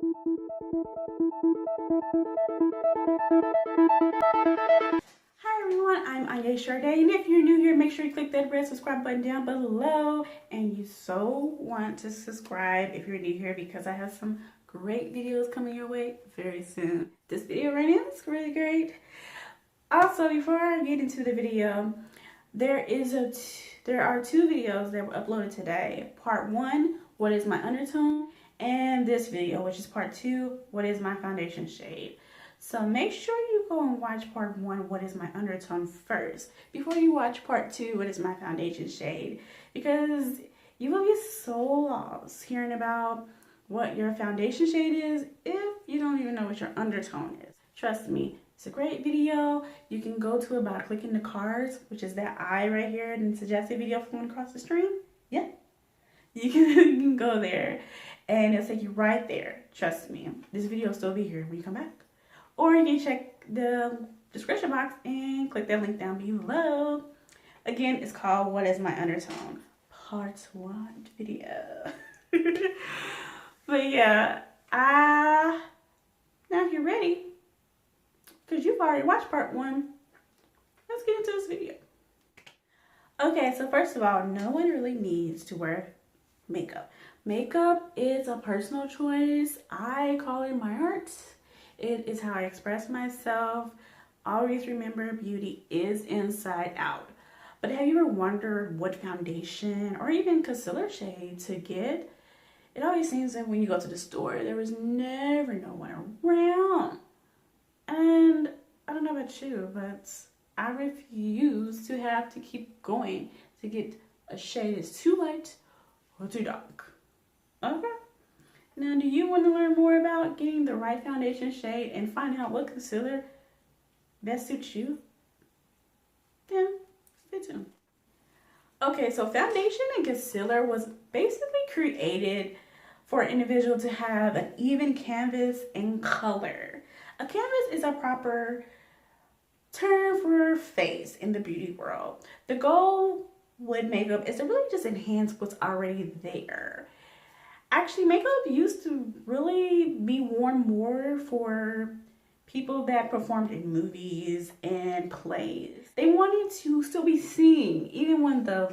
Hi everyone, I'm Ania Sade, and if you're new here, make sure you click that red subscribe button down below. And you so want to subscribe if you're new here because I have some great videos coming your way very soon. This video right now is really great. Also, before I get into the video, there are two videos that were uploaded today. Part 1, what is my undertone? And this video, which is part 2, what is my foundation shade? So make sure you go and watch part 1, what is my undertone, first, before you watch part 2, what is my foundation shade, because you will be so lost hearing about what your foundation shade is if you don't even know what your undertone is. Trust me, it's a great video. You can go to it by clicking the cards, which is that eye right here and suggested video from across the screen. Yeah, you can go there and it'll take you right there. Trust me, this video will still be here when you come back. Or you can check the description box and click that link down below. Again, it's called What is My Undertone? Part 1 video. But yeah, now if you're ready, because you've already watched part 1, let's get into this video. Okay, so first of all, no one really needs to wear makeup. Makeup is a personal choice. I call it my art. It is how I express myself. Always remember, beauty is inside out. But have you ever wondered what foundation or even concealer shade to get? It always seems that when you go to the store, there was never no one around. And I don't know about you, but I refuse to have to keep going to get a shade that's too light or too dark. Okay? Now, do you want to learn more about getting the right foundation shade and find out what concealer best suits you? Then stay tuned. Okay, so foundation and concealer was basically created for an individual to have an even canvas and color. A canvas is a proper term for face in the beauty world. The goal with makeup is to really just enhance what's already there. Actually, makeup used to really be worn more for people that performed in movies and plays. They wanted to still be seen, even when the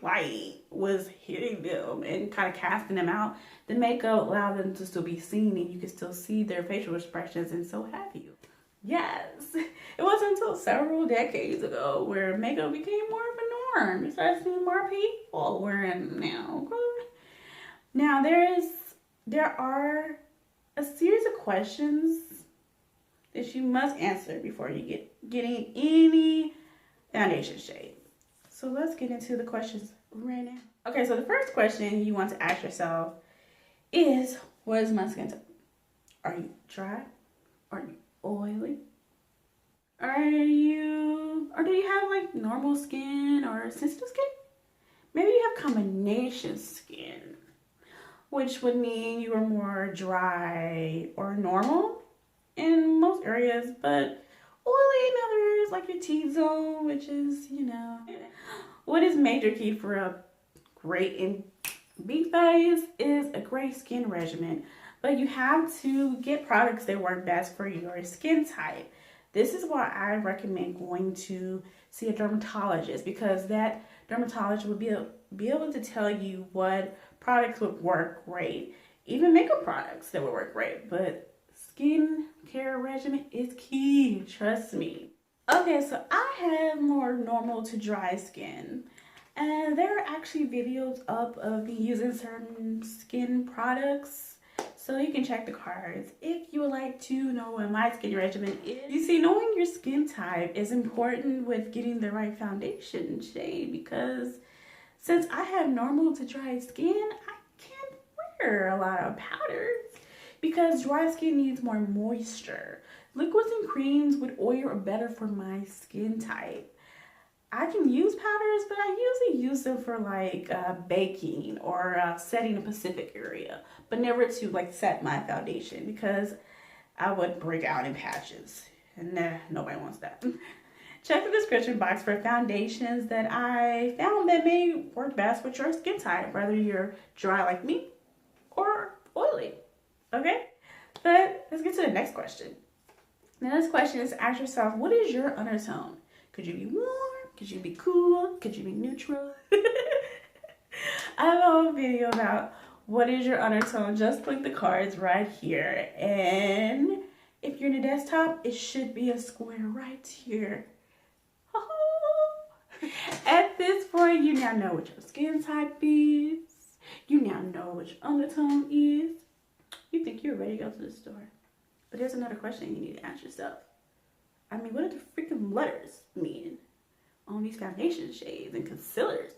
light was hitting them and kind of casting them out. The makeup allowed them to still be seen and you could still see their facial expressions and so have you. Yes, it wasn't until several decades ago where makeup became more of a norm. You start seeing more people wearing it now. Now there are a series of questions that you must answer before you getting any foundation shade. So let's get into the questions right now. Okay, so the first question you want to ask yourself is, what is my skin type? Are you dry? Are you oily? Do you have like normal skin or sensitive skin? Maybe you have combination skin, which would mean you are more dry or normal in most areas, but oily in others, like your T-zone, which is, What is major key for a great and big face is a great skin regimen, but you have to get products that work best for your skin type. This is why I recommend going to see a dermatologist, because that dermatologist will be able to tell you what products would work great. Even makeup products that would work great, but skin care regimen is key, trust me. Okay, so I have more normal to dry skin, and there are actually videos up of me using certain skin products, so you can check the cards if you would like to know what my skin regimen is. You see, knowing your skin type is important with getting the right foundation shade, because since I have normal to dry skin, I can't wear a lot of powders because dry skin needs more moisture. Liquids and creams with oil are better for my skin type. I can use powders, but I usually use them for like baking or setting a specific area, but never to like set my foundation because I would break out in patches, and nobody wants that. Check the description box for foundations that I found that may work best with your skin type, whether you're dry like me or oily. Okay, but let's get to the next question. The next question is, ask yourself, what is your undertone? Could you be warm? Could you be cool? Could you be neutral? I have a whole video about what is your undertone. Just click the cards right here. And if you're in the desktop, it should be a square right here. At this point, you now know what your skin type is. You now know what your undertone is. You think you're ready to go to the store. But there's another question you need to ask yourself. I mean, what do the freaking letters mean on these foundation shades and concealers?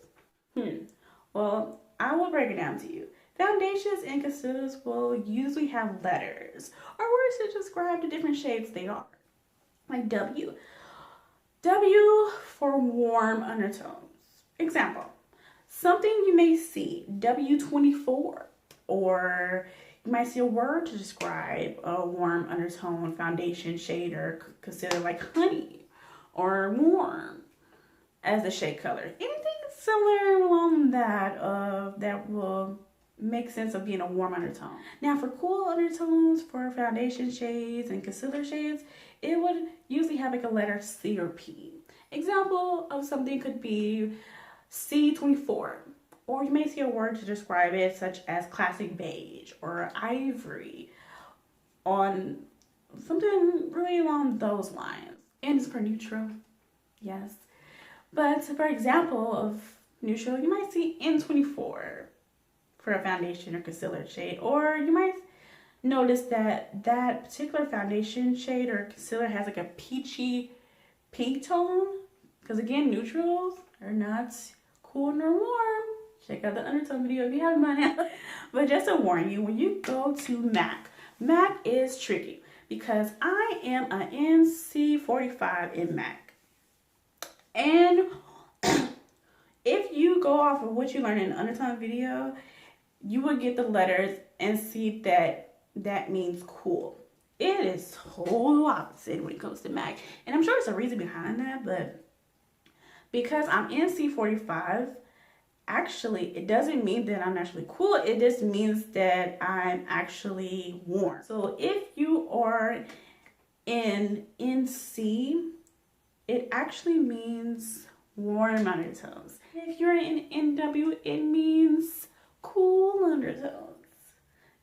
Well, I will break it down to you. Foundations and concealers will usually have letters or words to describe the different shades they are. Like W. W for warm undertones. Example, something you may see, W24, or you might see a word to describe a warm undertone foundation shade or concealer, like honey or warm as the shade color. Anything similar along that will make sense of being a warm undertone. Now for cool undertones, for foundation shades and concealer shades, it would usually have like a letter C or P. Example of something could be C24, or you may see a word to describe it such as Classic Beige or Ivory, on something really along those lines. And it's for neutral, yes. But for example of neutral, you might see N24 for a foundation or concealer shade, or you might notice that that particular foundation shade or concealer has like a peachy pink tone, because again, neutrals are not cool nor warm. Check out the undertone video if you haven't by now. But just to warn you, when you go to MAC is tricky because I am an NC45 in MAC. And if you go off of what you learned in the undertone video, you will get the letters and see that that means cool. It is total opposite when it comes to MAC. And I'm sure there's a reason behind that, but because I'm NC45, actually, it doesn't mean that I'm actually cool. It just means that I'm actually warm. So if you are in NC, it actually means warm undertones. If you're in NW, it means cool undertones.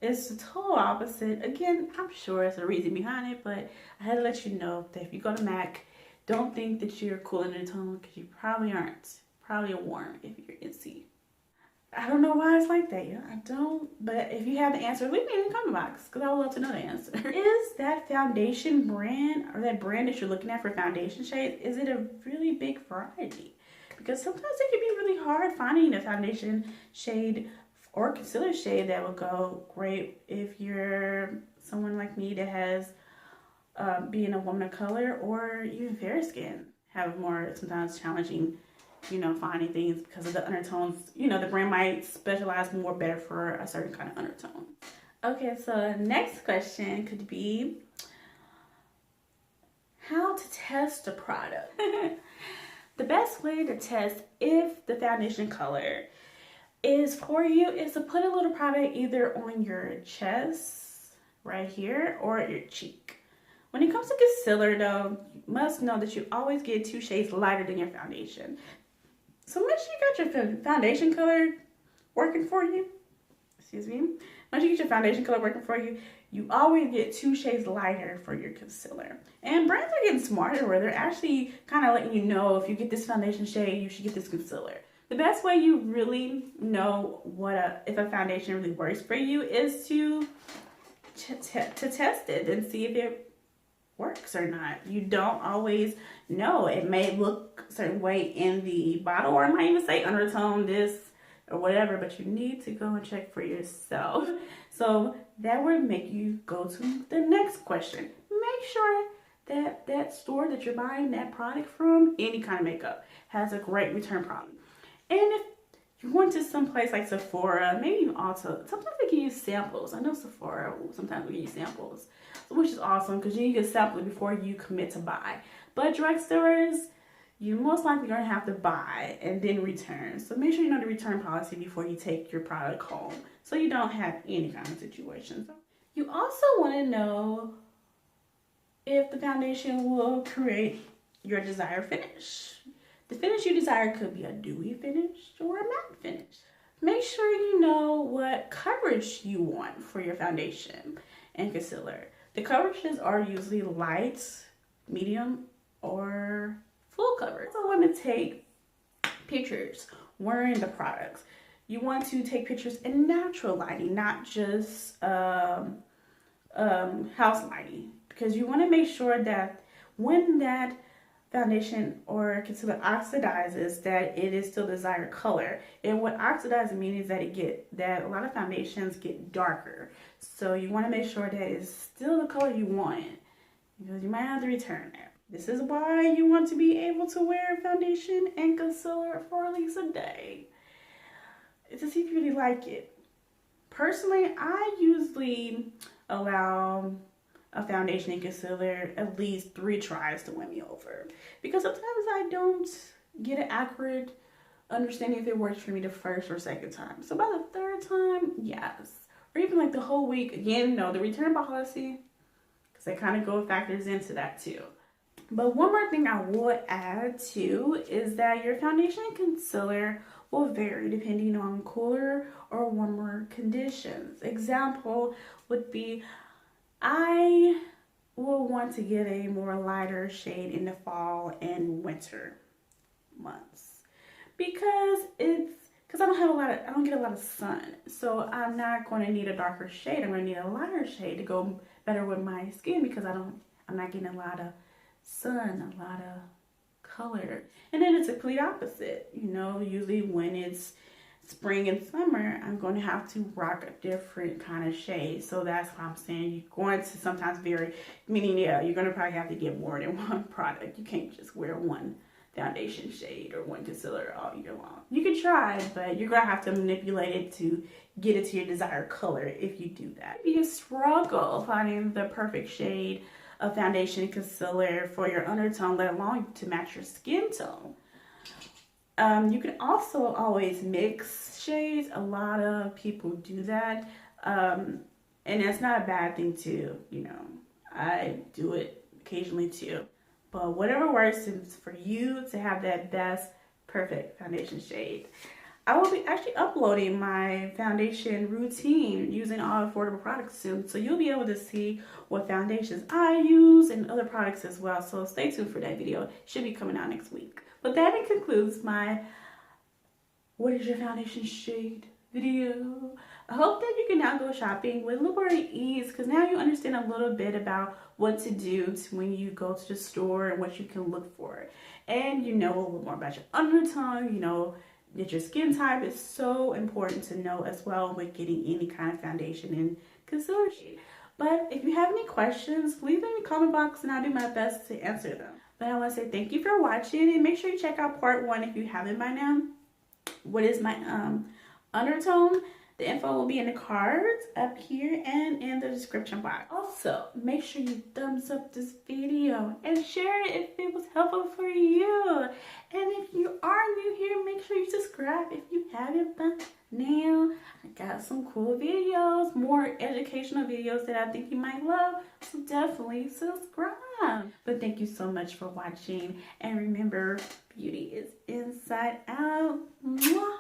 It's the total opposite. Again, I'm sure there's a reason behind it, but I had to let you know that if you go to MAC, don't think that you're cool undertone, because you probably aren't. Probably a warm if you're NC. I don't know why it's like that, yeah. I don't. But if you have the answer, leave me in the comment box, because I would love to know the answer. Is that foundation brand, or that brand that you're looking at for foundation shades, is it a really big variety? Because sometimes it can be really hard finding a foundation shade or concealer shade that will go great if you're someone like me that has being a woman of color or even fair skin, have more sometimes challenging, finding things because of the undertones. The brand might specialize more better for a certain kind of undertone. Okay, so next question could be how to test a product. The best way to test if the foundation color is for you is to put a little product either on your chest right here or your cheek. When it comes to concealer though, you must know that you always get 2 shades lighter than your foundation. So make sure you got your foundation color working for you. Excuse me. Once you get your foundation color working for you, you always get 2 shades lighter for your concealer. And brands are getting smarter where they're actually kind of letting you know if you get this foundation shade, you should get this concealer. The best way you really know if a foundation really works for you is to test it and see if it works or not. You don't always know. It may look a certain way in the bottle, or it might even say undertone this or whatever, but you need to go and check for yourself. So that would make you go to the next question. Make sure that that store that you're buying that product from, any kind of makeup, has a great return policy. And if you went to some place like Sephora, maybe even Ulta, sometimes they give you samples. I know Sephora sometimes we give you samples, which is awesome because you can sample it before you commit to buy. But drugstores, you most likely going to have to buy and then return. So make sure you know the return policy before you take your product home, so you don't have any kind of situation. So You also want to know if the foundation will create your desired finish. The finish you desire could be a dewy finish or a matte finish. Make sure you know what coverage you want for your foundation and concealer. The coverages are usually light, medium, or full coverage. I want to take pictures wearing the products. You want to take pictures in natural lighting, not just house lighting, because you want to make sure that when that foundation or concealer oxidizes, that it is still desired color. And what oxidizing means is that a lot of foundations get darker. So you want to make sure that it's still the color you want, because you might have to return it. This is why you want to be able to wear foundation and concealer for at least a day, to see if you really like it. Personally, I usually allow a foundation and concealer at least 3 tries to win me over, because sometimes I don't get an accurate understanding if it works for me the first or second time. So by the third time, yes, or even like the whole week. Again, no, the return policy, because they kind of go factors into that too. But one more thing I would add too is that your foundation and concealer will vary depending on cooler or warmer conditions. Example would be, I will want to get a more lighter shade in the fall and winter months, because I don't get a lot of sun. So I'm not going to need a darker shade. I'm going to need a lighter shade to go better with my skin, because I'm not getting a lot of sun, a lot of color. And then it's a complete opposite. You know, usually when it's spring and summer, I'm going to have to rock a different kind of shade. So that's why I'm saying you're going to sometimes vary, meaning, yeah, you're going to probably have to get more than one product. You can't just wear one foundation shade or one concealer all year long. You can try, but you're going to have to manipulate it to get it to your desired color if you do that. If you struggle finding the perfect shade of foundation and concealer for your undertone, let alone to match your skin tone, you can also always mix shades. A lot of people do that, and that's not a bad thing too. You know, I do it occasionally too. But whatever works is for you to have that best perfect foundation shade. I will be actually uploading my foundation routine using all affordable products soon, so you'll be able to see what foundations I use and other products as well. So stay tuned for that video. It should be coming out next week. But that concludes my what is your foundation shade video. I hope that you can now go shopping with a little more ease, because now you understand a little bit about what to do when you go to the store and what you can look for. And you know a little more about your undertone, you know that your skin type is so important to know as well with getting any kind of foundation and concealer shade. But if you have any questions, leave them in the comment box and I'll do my best to answer them. But I want to say thank you for watching, and make sure you check out part 1 if you haven't by now. What is my undertone? The info will be in the cards up here and in the description box. Also, make sure you thumbs up this video and share it if it was helpful for you. And if you are new here, make sure you subscribe if you haven't by now. I got some cool videos, more educational videos that I think you might love, so definitely subscribe. But thank you so much for watching, and remember, beauty is inside out. Mwah.